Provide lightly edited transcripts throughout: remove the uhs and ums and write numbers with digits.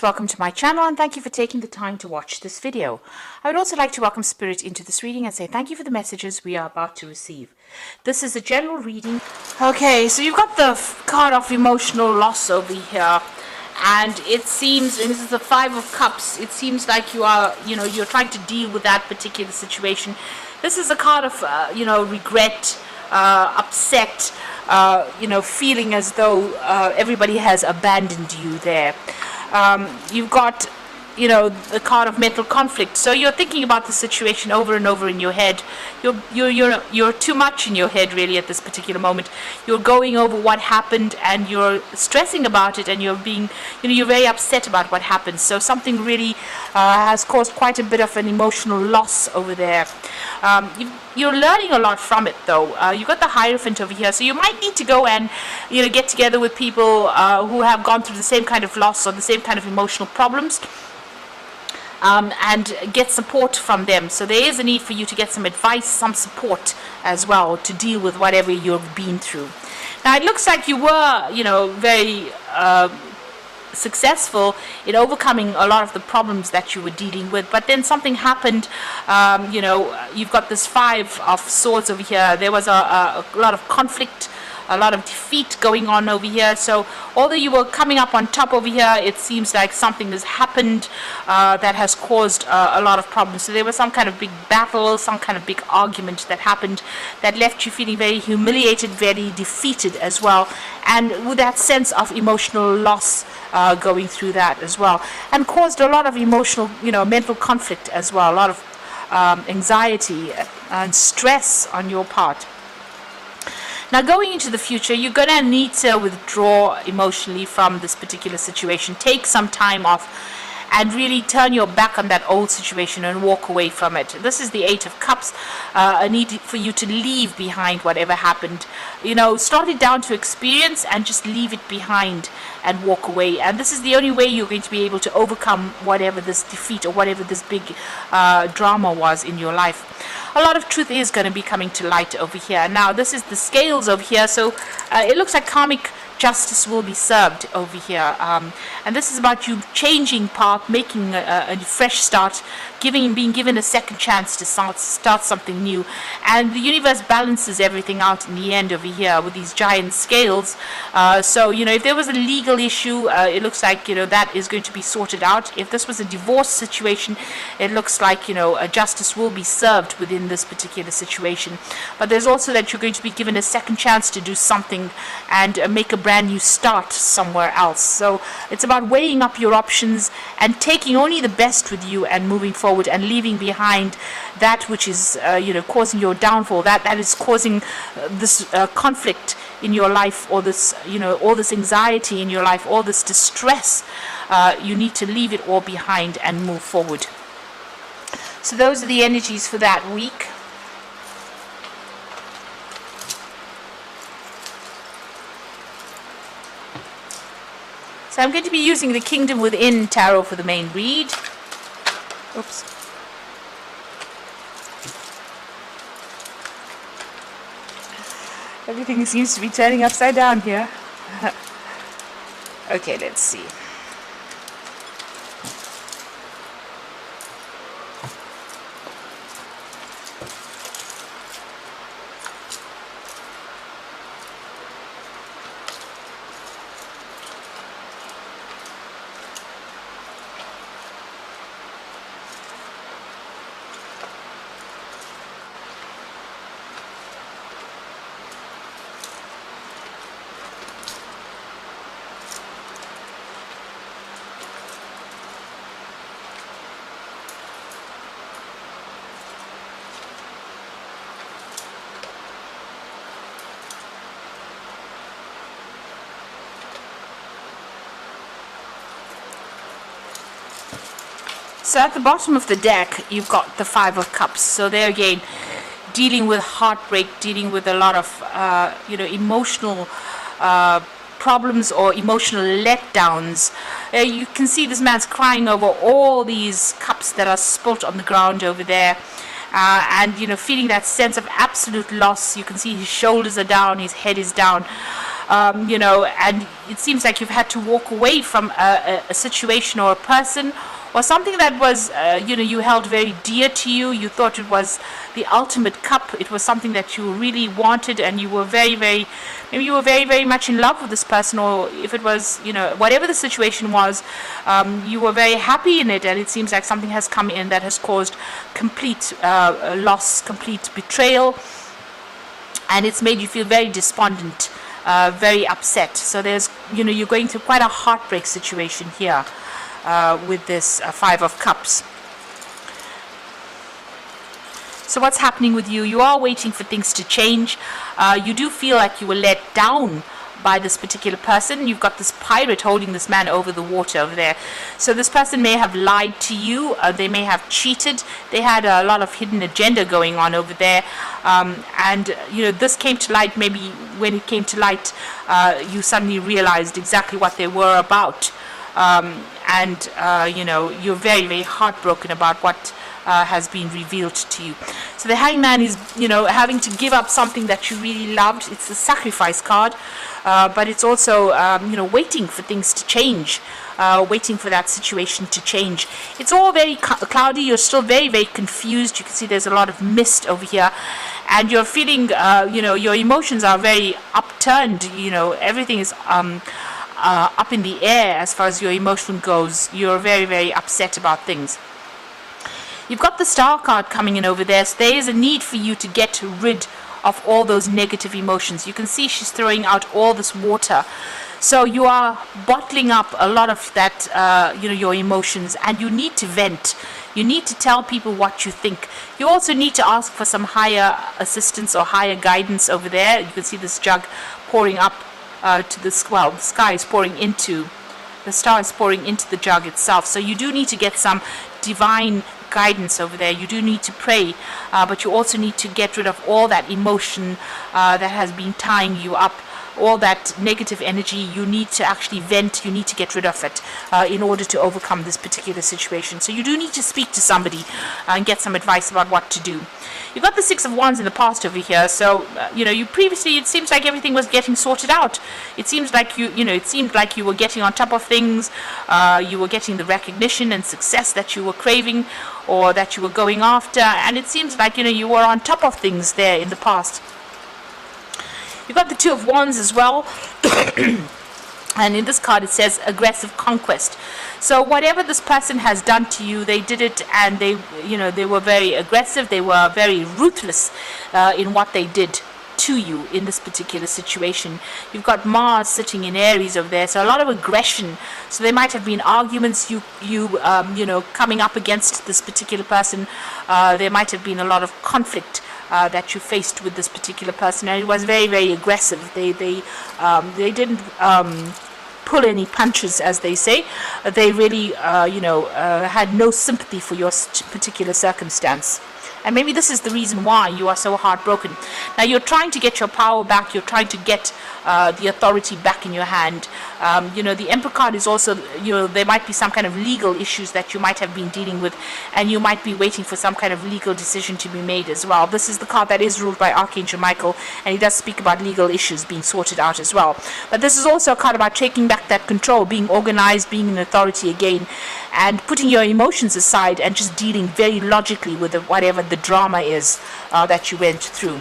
Welcome to my channel and thank you for taking the time to watch this video. I would also like to welcome Spirit into this reading and say thank you for the messages we are about to receive. This is a general reading. Okay, so you've got the card of emotional loss over here, and it seems, and this is the Five of Cups, it seems like you are, you're trying to deal with that particular situation. This is a card of, regret, upset, feeling as though everybody has abandoned you there. You've got, the card of mental conflict. So you're thinking about the situation over and over in your head. You're too much in your head really at this particular moment. You're going over what happened and you're stressing about it, and you're being, you're very upset about what happened. So something really has caused quite a bit of an emotional loss over there. You're learning a lot from it though. You've got the Hierophant over here, so you might need to go and get together with people who have gone through the same kind of loss or the same kind of emotional problems, and get support from them. So there is a need for you to get some advice, some support as well to deal with whatever you've been through. Now it looks like you were very successful in overcoming a lot of the problems that you were dealing with, but then something happened. You've got this Five of Swords over here. There was a lot of conflict, a lot of defeat going on over here. So although you were coming up on top over here, it seems like something has happened that has caused a lot of problems. So there was some kind of big battle, some kind of big argument that happened that left you feeling very humiliated, very defeated as well, and with that sense of emotional loss going through that as well, and caused a lot of emotional, mental conflict as well, a lot of anxiety and stress on your part. Now going into the future, you're going to need to withdraw emotionally from this particular situation. Take some time off and really turn your back on that old situation and walk away from it. This is the Eight of Cups, a need for you to leave behind whatever happened. Start it down to experience and just leave it behind and walk away. And this is the only way you're going to be able to overcome whatever this defeat or whatever this big drama was in your life. A lot of truth is going to be coming to light over here. Now this is the Scales over here, so it looks like karmic justice will be served over here, and this is about you changing path, making a fresh start, being given a second chance to start something new. And the universe balances everything out in the end over here with these giant scales. So if there was a legal issue, it looks like that is going to be sorted out. If this was a divorce situation, it looks like a justice will be served within this particular situation. But there's also that you're going to be given a second chance to do something and make a brand new start somewhere else. So it's about weighing up your options and taking only the best with you and moving forward, and leaving behind that which is causing your downfall, that is causing this conflict in your life, or this all this anxiety in your life, all this distress. You need to leave it all behind and move forward. So those are the energies for that week. So I'm going to be using the Kingdom Within Tarot for the main read. Oops. Everything seems to be turning upside down here. Okay, let's see. So at the bottom of the deck, you've got the Five of Cups. So there again, dealing with heartbreak, dealing with a lot of, emotional problems or emotional letdowns. You can see this man's crying over all these cups that are spilt on the ground over there. And feeling that sense of absolute loss. You can see his shoulders are down, his head is down. you know, and it seems like you've had to walk away from a situation or a person or something that was, you know, you held very dear to you. You thought it was the ultimate cup. It was something that you really wanted, and you were maybe you were very much in love with this person, or if it was, you know, whatever the situation was, you were very happy in it, and it seems like something has come in that has caused complete loss, complete betrayal, and it's made you feel very despondent, very upset. So there's, you know, you're going through quite a heartbreak situation here. With this Five of Cups. So what's happening with you? You are waiting for things to change. You do feel like you were let down by this particular person. You've got this pirate holding this man over the water over there. So this person may have lied to you. They may have cheated. They had a lot of hidden agenda going on over there. And, you know, this came to light. Maybe when it came to light, you suddenly realized exactly what they were about. You know, you're very heartbroken about what has been revealed to you. So the Hangman is, you know, having to give up something that you really loved. It's the sacrifice card, but it's also, you know, waiting for things to change, waiting for that situation to change. It's all very cloudy. You're still very confused. You can see there's a lot of mist over here, and you're feeling, you know, your emotions are very upturned. You know, everything is up in the air as far as your emotion goes. You're very upset about things. You've got the Star card coming in over there, so there is a need for you to get rid of all those negative emotions. You can see she's throwing out all this water, so you are bottling up a lot of that, you know, your emotions, and you need to vent. You need to tell people what you think. You also need to ask for some higher assistance or higher guidance over there. You can see this jug pouring up to the sky is pouring into the star, is pouring into the jug itself. So you do need to get some divine guidance over there. You do need to pray, but you also need to get rid of all that emotion that has been tying you up, all that negative energy. You need to actually vent. You need to get rid of it in order to overcome this particular situation. So you do need to speak to somebody and get some advice about what to do. You've got the Six of Wands in the past over here, so you know, you previously, it seems like everything was getting sorted out. It seems like it seemed like you were getting on top of things. You were getting the recognition and success that you were craving, or that you were going after, and it seems like, you know, you were on top of things there in the past. You've got the Two of Wands as well. And in this card it says aggressive conquest. So whatever this person has done to you, they did it, and they, you know, they were very aggressive. They were very ruthless in what they did to you in this particular situation. You've got Mars sitting in Aries over there, so a lot of aggression. So there might have been arguments, you know, coming up against this particular person. There might have been a lot of conflict that you faced with this particular person, and it was very aggressive. They didn't pull any punches, as they say. They really had no sympathy for your particular circumstance. And maybe this is the reason why you are so heartbroken. Now you're trying to get your power back. You're trying to get the authority back in your hand. The Emperor card is also, there might be some kind of legal issues that you might have been dealing with, and you might be waiting for some kind of legal decision to be made as well. This is the card that is ruled by Archangel Michael, and he does speak about legal issues being sorted out as well. But this is also a card about taking back that control, being organized, being an authority again, and putting your emotions aside and just dealing very logically with whatever the drama is that you went through.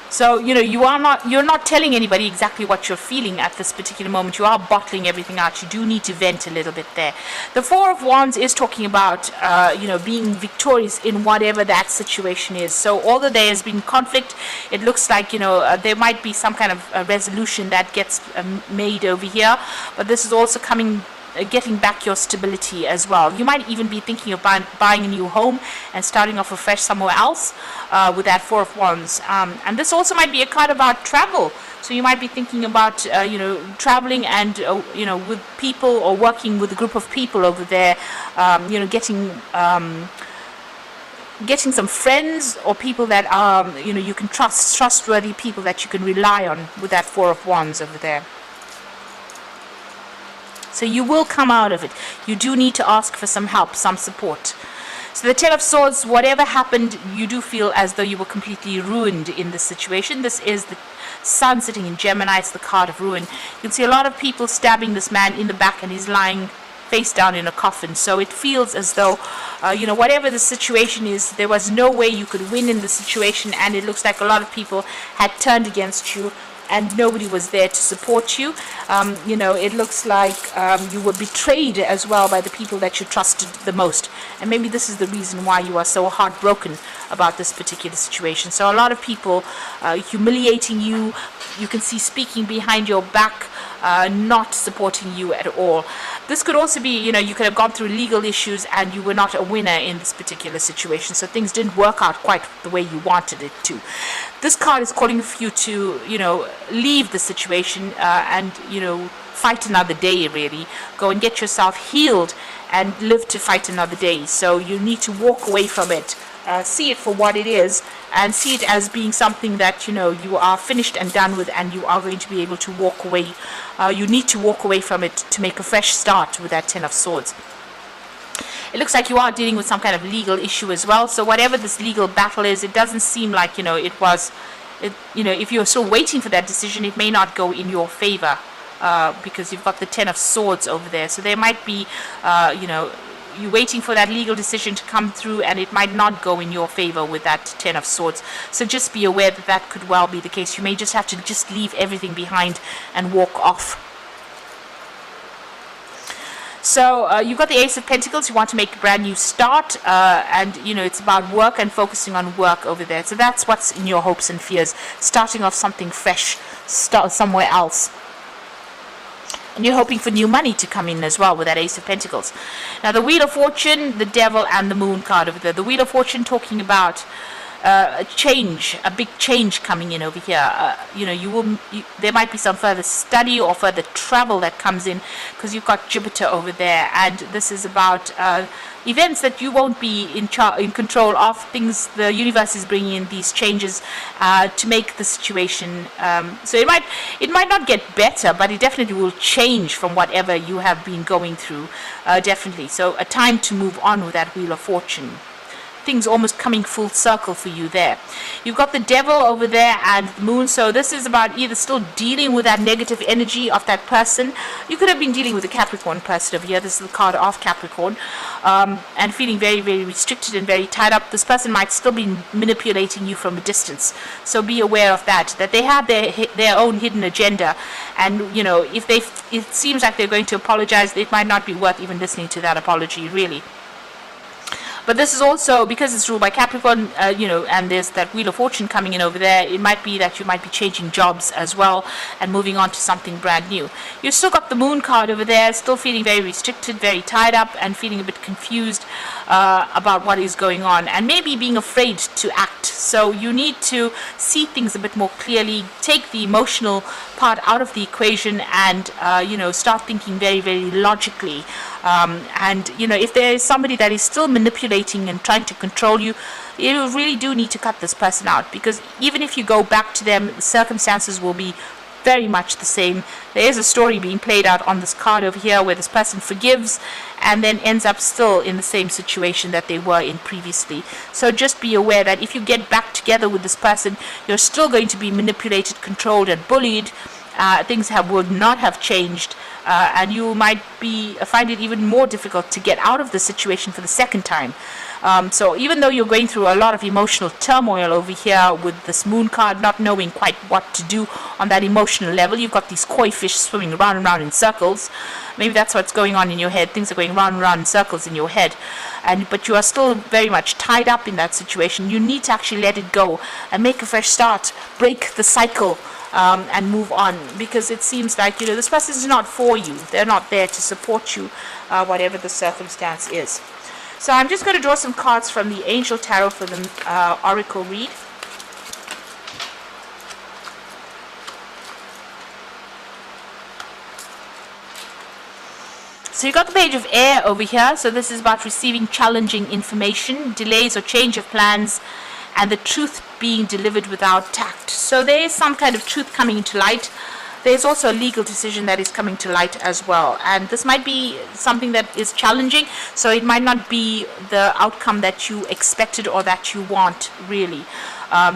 So, you're not telling anybody exactly what you're feeling at this particular moment. You are bottling everything out. You do need to vent a little bit there. The Four of Wands is talking about, being victorious in whatever that situation is. So, although there has been conflict, it looks like, there might be some kind of a resolution that gets made over here. But this is also getting back your stability as well. You might even be thinking of buying a new home and starting off afresh somewhere else with that Four of Wands. And this also might be a card about travel. So you might be thinking about, traveling and, with people, or working with a group of people over there, getting some friends or people that are, you can trustworthy people that you can rely on with that Four of Wands over there. So you will come out of it. You do need to ask for some help, some support. So the Ten of Swords, whatever happened, you do feel as though you were completely ruined in this situation. This is the Sun sitting in Gemini. It's the card of ruin. You can see a lot of people stabbing this man in the back, and he's lying face down in a coffin. So it feels as though, whatever the situation is, there was no way you could win in the situation, and it looks like a lot of people had turned against you, and nobody was there to support you. It looks like you were betrayed as well by the people that you trusted the most. And maybe this is the reason why you are so heartbroken about this particular situation. So a lot of people humiliating you. You can see speaking behind your back, not supporting you at all. This could also be, you could have gone through legal issues and you were not a winner in this particular situation. So things didn't work out quite the way you wanted it to. This card is calling for you to, leave the situation and, fight another day, really. Go and get yourself healed and live to fight another day. So you need to walk away from it. See it for what it is, and see it as being something that you are finished and done with, and you are going to be able to walk away. You need to walk away from it to make a fresh start with that Ten of Swords. It looks like you are dealing with some kind of legal issue as well. So whatever this legal battle is, it doesn't seem like if you're still waiting for that decision, it may not go in your favor because you've got the Ten of Swords over there. So there might be you're waiting for that legal decision to come through, and it might not go in your favor with that Ten of Swords. So just be aware that that could well be the case. You may just have to just leave everything behind and walk off. So you've got the Ace of Pentacles. You want to make a brand new start, and it's about work and focusing on work over there. So that's what's in your hopes and fears, starting off something fresh, start somewhere else. And you're hoping for new money to come in as well with that Ace of Pentacles. Now the Wheel of Fortune, the Devil, and the Moon card over there. The Wheel of Fortune talking about a change, a big change coming in over here. There might be some further study or further travel that comes in, because you've got Jupiter over there, and this is about events that you won't be in control of. Things the universe is bringing in these changes to make the situation. So it might not get better, but it definitely will change from whatever you have been going through. Definitely. So a time to move on with that Wheel of Fortune. Things almost coming full circle for you there. You've got the Devil over there and the Moon. So this is about either still dealing with that negative energy of that person. You could have been dealing with a Capricorn person over here. This is the card of Capricorn. And feeling very, very restricted and very tied up. This person might still be manipulating you from a distance. So be aware of that they have their own hidden agenda. And, if it seems like they're going to apologize, it might not be worth even listening to that apology, really. But this is also, because it's ruled by Capricorn, and there's that Wheel of Fortune coming in over there, it might be that you might be changing jobs as well and moving on to something brand new. You've still got the Moon card over there, still feeling very restricted, very tied up, and feeling a bit confused about what is going on, and maybe being afraid to act. So you need to see things a bit more clearly, take the emotional part out of the equation, and start thinking very, very logically. If there is somebody that is still manipulating and trying to control you, you really do need to cut this person out, because even if you go back to them, the circumstances will be very much the same. There is a story being played out on this card over here where this person forgives and then ends up still in the same situation that they were in previously. So just be aware that if you get back together with this person, you're still going to be manipulated, controlled, and bullied. Things would not have changed, and you might find it even more difficult to get out of the situation for the second time. So even though you're going through a lot of emotional turmoil over here with this Moon card, not knowing quite what to do on that emotional level, you've got these koi fish swimming round and round in circles. Maybe that's what's going on in your head. Things are going round and round in circles in your head, but you are still very much tied up in that situation. You need to actually let it go and make a fresh start, break the cycle. And move on, because it seems like this person is not for you. They're not there to support you, whatever the circumstance is. So I'm just going to draw some cards from the Angel Tarot for the Oracle read. So you got the Page of Air over here. So this is about receiving challenging information, delays or change of plans, and the truth being delivered without tact. So there is some kind of truth coming into light. there's also a legal decision that is coming to light as well, and this might be something that is challenging, so it might not be the outcome that you expected or that you want, really.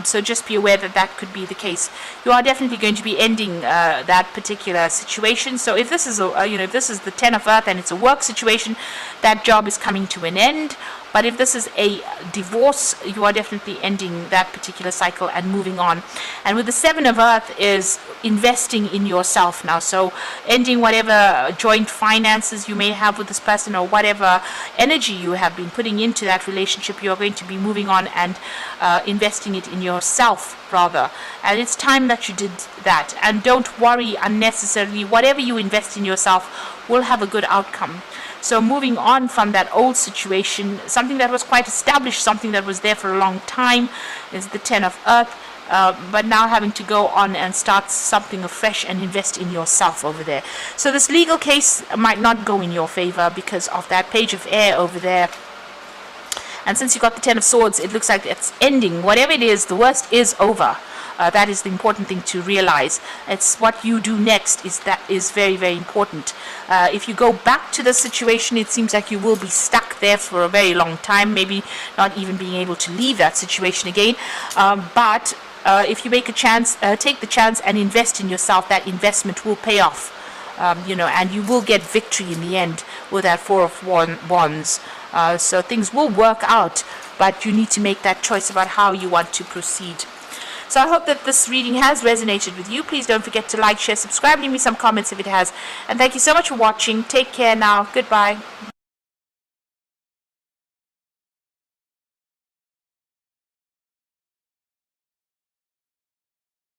So just be aware that that could be the case. You are definitely going to be ending that particular situation. So if this is if this is the Ten of Earth and it's a work situation, that job is coming to an end. But if this is a divorce, you are definitely ending that particular cycle and moving on. And with the Seven of Earth is investing in yourself now. So ending whatever joint finances you may have with this person, or whatever energy you have been putting into that relationship, you are going to be moving on and investing it in yourself, rather. And it's time that you did that. And don't worry unnecessarily. Whatever you invest in yourself will have a good outcome. So moving on from that old situation, something that was quite established, something that was there for a long time, is the Ten of Earth. But now having to go on and start something afresh and invest in yourself over there. So this legal case might not go in your favor because of that Page of Air over there. And since you got the Ten of Swords, it looks like it's ending. Whatever it is, the worst is over. That is the important thing to realize. It's what you do next that is very, very important. If you go back to the situation, it seems like you will be stuck there for a very long time, maybe not even being able to leave that situation again. But if you make a chance, take the chance and invest in yourself, that investment will pay off. And you will get victory in the end with that Four of Wands. So things will work out, but you need to make that choice about how you want to proceed. So I hope that this reading has resonated with you. Please don't forget to like, share, subscribe, leave me some comments if it has. And thank you so much for watching. Take care now. Goodbye.